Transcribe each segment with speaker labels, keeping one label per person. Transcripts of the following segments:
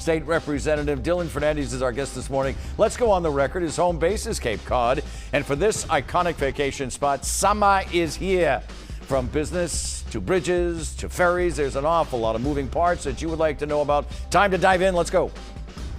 Speaker 1: State Representative Dylan Fernandes is our guest this morning. Let's go on the record. His home base is Cape Cod. And for this iconic vacation spot, summer is here. From business to bridges to ferries, there's an awful lot of moving parts that you would like to know about. Time to dive in. Let's go.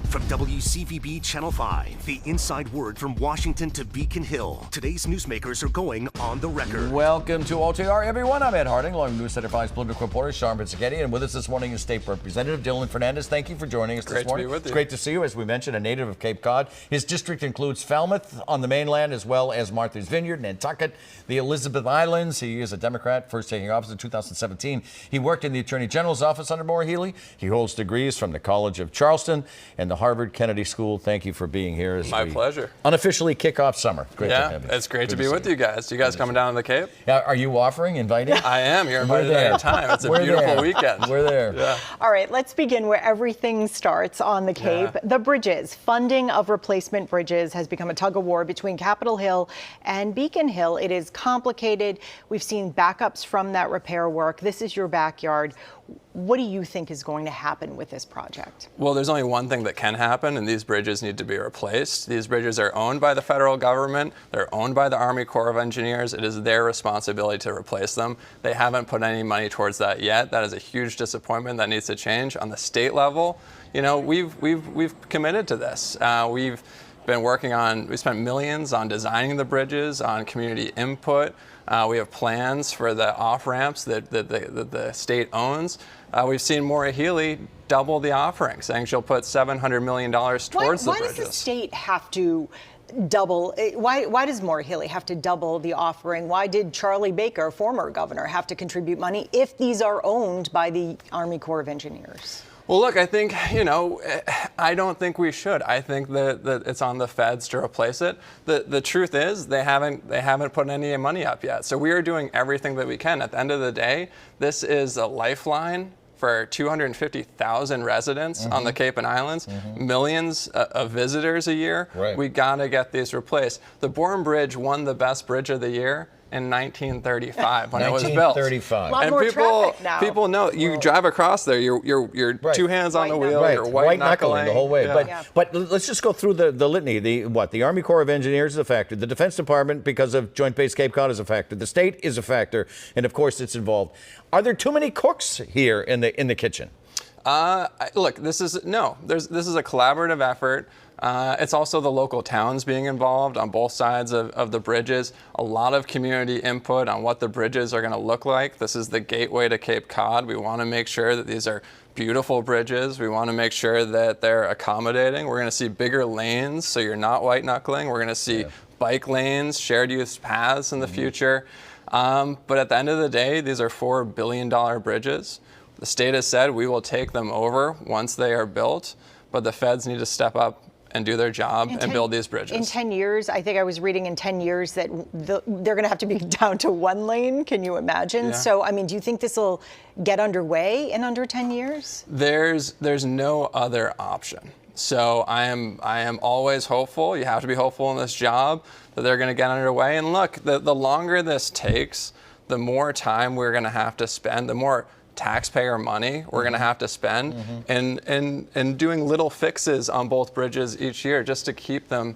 Speaker 2: From WCVB Channel 5, the inside word from Washington to Beacon Hill. Today's newsmakers are going on the record.
Speaker 1: Welcome to OTR, everyone. I'm Ed Harding, along with News Center 5's political reporter, Sean Pizzichetti, and with us this morning is State Representative Dylan Fernandes. Thank you for joining us this morning.
Speaker 3: Great to be with you.
Speaker 1: It's great to see you. As we mentioned, a native of Cape Cod. His district includes Falmouth on the mainland, as well as Martha's Vineyard, Nantucket, the Elizabeth Islands. He is a Democrat, first taking office in 2017. He worked in the Attorney General's office under Maura Healey. He holds degrees from the College of Charleston and the Harvard Kennedy School. Thank you for being here. As
Speaker 3: My pleasure.
Speaker 1: Unofficially kick off summer. Great to have you.
Speaker 3: It's great to be with you guys. You guys coming down to the Cape?
Speaker 1: Are you offering, inviting?
Speaker 3: I am. You're invited any time. It's a beautiful weekend.
Speaker 1: We're there.
Speaker 3: Yeah.
Speaker 4: All right, let's begin where everything starts on the Cape.
Speaker 3: Yeah.
Speaker 4: The bridges. Funding of replacement bridges has become a tug of war between Capitol Hill and Beacon Hill. It is complicated. We've seen backups from that repair work. This is your backyard. What do you think is going to happen with this project?
Speaker 3: Well, there's only one thing that can happen, and these bridges need to be replaced. These bridges are owned by the federal government. They're owned by the Army Corps of Engineers. It is their responsibility to replace them. They haven't put any money towards that yet. That is a huge disappointment that needs to change. On the state level, you know, we've committed to this. We've been working on, we spent millions on designing the bridges, on community input. We have plans for the off-ramps that the state owns. We've seen Maura Healey double the offering, saying she'll put $700 million towards the bridges.
Speaker 4: Why does the state have to double? Why does Maura Healey have to double the offering? Why did Charlie Baker, former governor, have to contribute money if these are owned by the Army Corps of Engineers?
Speaker 3: Well, look, I think, you know, I don't think we should. I think that it's on the feds to replace it. The truth is they haven't put any money up yet. So we are doing everything that we can. At the end of the day, this is a lifeline for 250,000 residents on the Cape and Islands, millions of visitors a year.
Speaker 1: Right.
Speaker 3: We gotta get these replaced. The Bourne Bridge won the best bridge of the year in 1935 when it was built.
Speaker 1: 1935.
Speaker 4: Lot
Speaker 3: And
Speaker 4: more traffic now.
Speaker 3: people know you drive across there. You're
Speaker 1: Right.
Speaker 3: two hands on the wheel.
Speaker 1: Right,
Speaker 3: You're white knuckling
Speaker 1: the whole way.
Speaker 3: Yeah.
Speaker 1: But let's just go through the litany. The Army Corps of Engineers is a factor. The Defense Department, because of Joint Base Cape Cod, is a factor. The state is a factor, and of course, it's involved. Are there too many cooks here in the kitchen?
Speaker 3: Look, this is a collaborative effort. It's also the local towns being involved on both sides of the bridges. A lot of community input on what the bridges are going to look like. This is the gateway to Cape Cod. We want to make sure that these are beautiful bridges. We want to make sure that they're accommodating. We're going to see bigger lanes, so you're not white knuckling. We're going to see bike lanes, shared use paths in the future. But at the end of the day, these are $4 billion bridges. The state has said we will take them over once they are built, but the feds need to step up and do their job and build these bridges.
Speaker 4: In 10 years, I think I was reading in 10 years that they're going to have to be down to one lane. Can you imagine?
Speaker 3: Yeah.
Speaker 4: So, I mean, do you think this will get underway in under 10 years?
Speaker 3: There's no other option. So I am always hopeful. You have to be hopeful in this job that they're going to get underway. And look, the longer this takes, the more time we're going to have to spend, the more taxpayer money we're going to have to spend in doing little fixes on both bridges each year just to keep them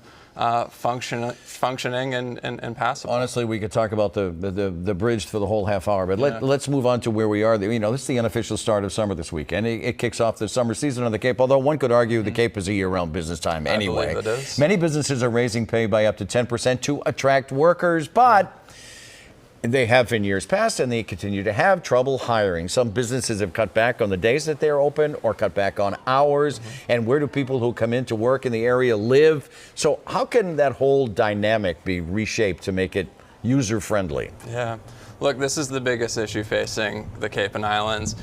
Speaker 3: functioning and passable.
Speaker 1: Honestly, we could talk about the bridge for the whole half hour, but let's move on to where we are. You know, this is the unofficial start of summer this weekend. It kicks off the summer season on the Cape, although one could argue the Cape is a year-round business time anyway.
Speaker 3: I believe it is.
Speaker 1: Many businesses are raising pay by up to 10% to attract workers, but they have in years past, and they continue to have trouble hiring. Some businesses have cut back on the days that they're open or cut back on hours. And where do people who come in to work in the area live? So how can that whole dynamic be reshaped to make it user-friendly?
Speaker 3: Yeah. Look, this is the biggest issue facing the Cape and Islands.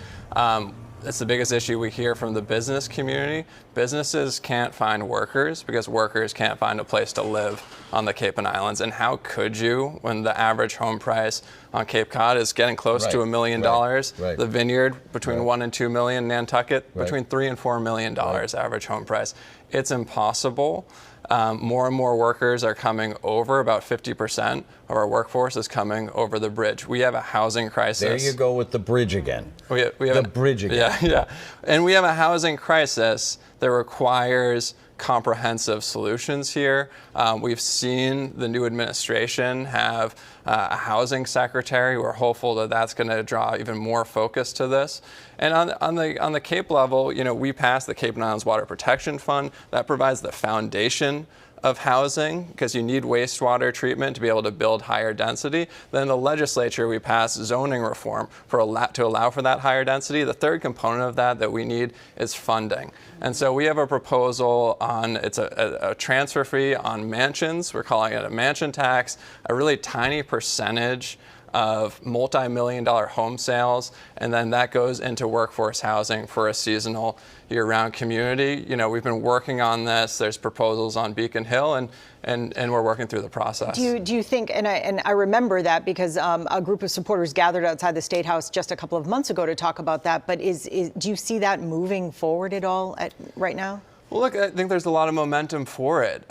Speaker 3: It's the biggest issue we hear from the business community. Businesses can't find workers because workers can't find a place to live on the Cape and Islands. And how could you when the average home price on Cape Cod is getting close to $1 million?
Speaker 1: Right.
Speaker 3: The Vineyard between 1 and 2 million, Nantucket between $3 and $4 million average home price. It's impossible. More and more workers are coming over. About 50% of our workforce is coming over the bridge. We have a housing crisis.
Speaker 1: There you go with the bridge again.
Speaker 3: We have
Speaker 1: the bridge again.
Speaker 3: Yeah. And we have a housing crisis that requires comprehensive solutions here. We've seen the new administration have a housing secretary. We're hopeful that that's going to draw even more focus to this. And on the Cape level, we passed the Cape and Islands Water Protection Fund. That provides the foundation of housing, because you need wastewater treatment to be able to build higher density. Then the legislature, we passed zoning reform to allow for that higher density. The third component of that we need is funding. And so we have a proposal on, it's a transfer fee on mansions. We're calling it a mansion tax, a really tiny percentage of multi-million-dollar home sales, and then that goes into workforce housing for a seasonal, year-round community. We've been working on this. There's proposals on Beacon Hill, and we're working through the process.
Speaker 4: Do you think, and I remember that because a group of supporters gathered outside the State House just a couple of months ago to talk about that, but do you see that moving forward at all right now?
Speaker 3: Well, look, I think there's a lot of momentum for it.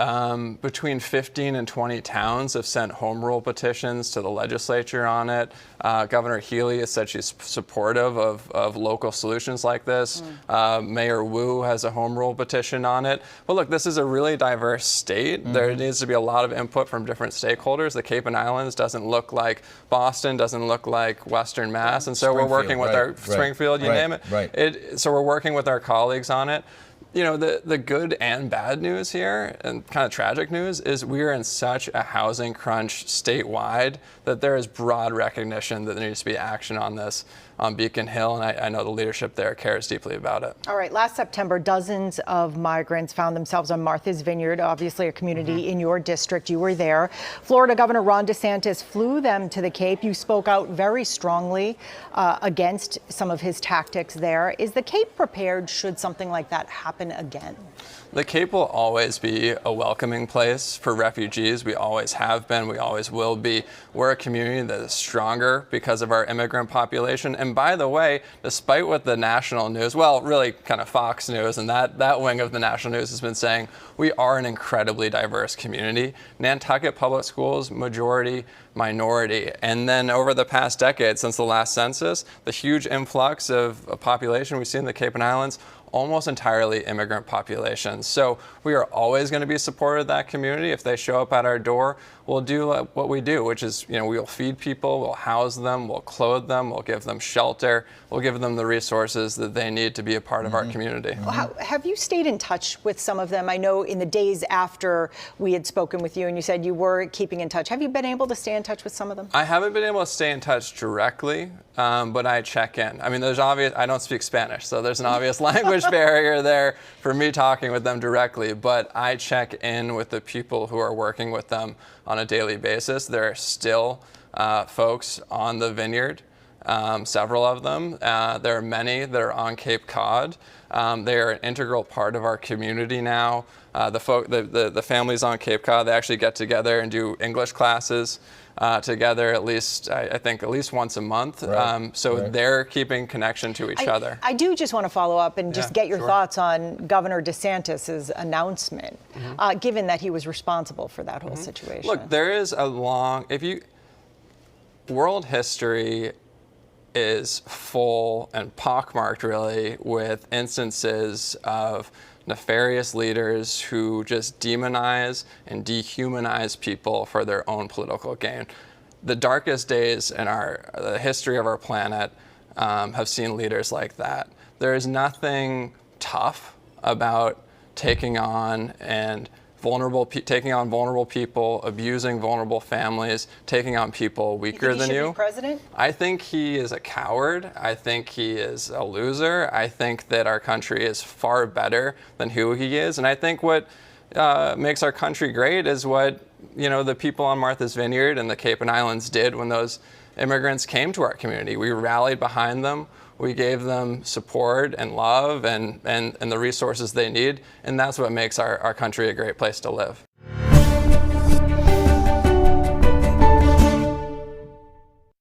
Speaker 3: Between 15 and 20 towns have sent home rule petitions to the legislature on it. Governor Healy has said she's supportive of local solutions like this. Mayor Wu has a home rule petition on it. But look, this is a really diverse state. There needs to be a lot of input from different stakeholders. The Cape and Islands doesn't look like Boston, doesn't look like Western Mass. And so we're working with our Springfield, you name it. So we're working with our colleagues on it. The good and bad news here, and kind of tragic news, is we are in such a housing crunch statewide that there is broad recognition that there needs to be action on this on Beacon Hill, and I know the leadership there cares deeply about it.
Speaker 4: All right, last September, dozens of migrants found themselves on Martha's Vineyard, obviously a community in your district. You were there. Florida Governor Ron DeSantis flew them to the Cape. You spoke out very strongly against some of his tactics there. Is the Cape prepared should something like that happen again?
Speaker 3: The Cape will always be a welcoming place for refugees. We always have been. We always will be. We're a community that is stronger because of our immigrant population. And by the way, despite what the national news, well, really kind of Fox News and that wing of the national news has been saying, we are an incredibly diverse community. Nantucket Public Schools, majority minority. And then over the past decade, since the last census, the huge influx of population we see in the Cape and Islands, almost entirely immigrant populations. So we are always going to be supportive of that community. If they show up at our door, we'll do what we do, which is, we'll feed people, we'll house them, we'll clothe them, we'll give them shelter, we'll give them the resources that they need to be a part of our community.
Speaker 4: Have you stayed in touch with some of them? I know in the days after we had spoken with you and you said you were keeping in touch. Have you been able to stay in touch with some of them?
Speaker 3: I haven't been able to stay in touch directly, but I check in. I mean, I don't speak Spanish, so there's an obvious language barrier there for me talking with them directly, but I check in with the people who are working with them on a daily basis. There are still folks on the vineyard, several of them. There are many that are on Cape Cod. They are an integral part of our community now. The families on Cape Cod, they actually get together and do English classes together at least once a month. They're keeping connection to each other.
Speaker 4: I do just want to follow up and just get your thoughts on Governor DeSantis's announcement, given that he was responsible for that whole situation.
Speaker 3: Look, there is world history is full and pockmarked really with instances of nefarious leaders who just demonize and dehumanize people for their own political gain. The darkest days in the history of our planet have seen leaders like that. There is nothing tough about taking on vulnerable people, abusing vulnerable families, taking on people weaker than you.
Speaker 4: You think he should be president?
Speaker 3: I think he is a coward. I think he is a loser. I think that our country is far better than who he is. And I think what makes our country great is what the people on Martha's Vineyard and the Cape and Islands did when those immigrants came to our community. We rallied behind them. We gave them support and love and the resources they need, and that's what makes our country a great place to live.